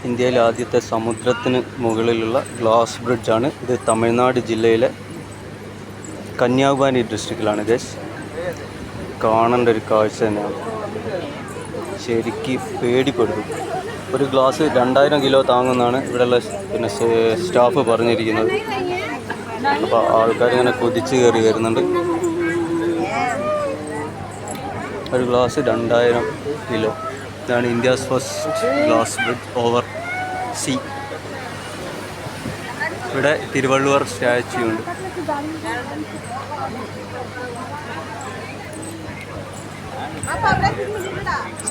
ഇന്ത്യയിലെ ആദ്യത്തെ സമുദ്രത്തിന് മുകളിലുള്ള ഗ്ലാസ് ബ്രിഡ്ജാണ് ഇത്. തമിഴ്നാട് ജില്ലയിലെ കന്യാകുമാരി ഡിസ്ട്രിക്റ്റിലാണ് ഗൈസ്. കാണേണ്ട ഒരു കാഴ്ച തന്നെയാണ്. ശരിക്ക് പേടിപ്പെടുത്തും. ഒരു ഗ്ലാസ് 2000 കിലോ താങ്ങുമെന്നാണ് ഇവിടെയുള്ള സ്റ്റാഫ് പറഞ്ഞിരിക്കുന്നത്. അപ്പോൾ ആൾക്കാരിങ്ങനെ കൊതിച്ച് കയറി വരുന്നുണ്ട്. ഒരു ഗ്ലാസ് 2000 കിലോ. ഇതാണ് India's first glass bridge over sea. ഇവിടെ തിരുവള്ളുവർ സ്റ്റാച്യു ഉണ്ട്.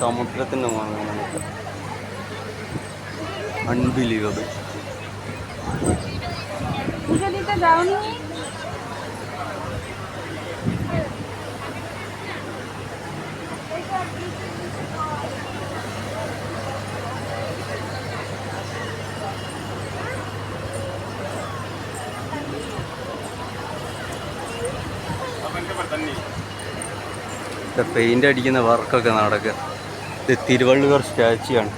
സമുദ്രത്തിൻ്റെ മുകളിൽ നമുക്ക് അൺബിലീവബിൾ. പെയിൻ്റ് അടിക്കുന്ന വർക്കൊക്കെ നടക്കുക. ഇത് തിരുവള്ളുവർ സ്റ്റാച്യു ആണ്.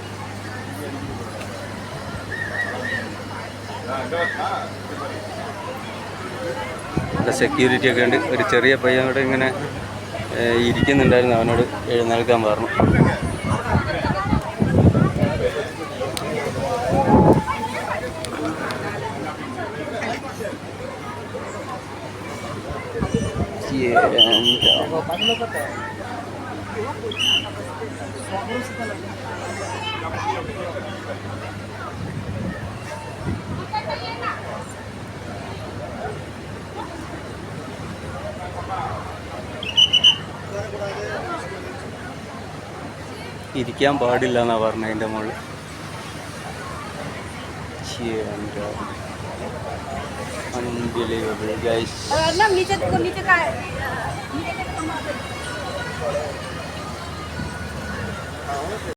ഇവിടെ സെക്യൂരിറ്റി ഒക്കെ ഉണ്ട്. ഒരു ചെറിയ പയ്യനോട് ഇങ്ങനെ ഇരിക്കുന്നുണ്ടായിരുന്നു. അവനോട് എഴുന്നേൽക്കാൻ പറഞ്ഞു. ഇരിക്കാൻ പാടില്ല എന്നാ പറഞ്ഞത് അതിൻ്റെ മുകളിൽ. Unbelievable guys.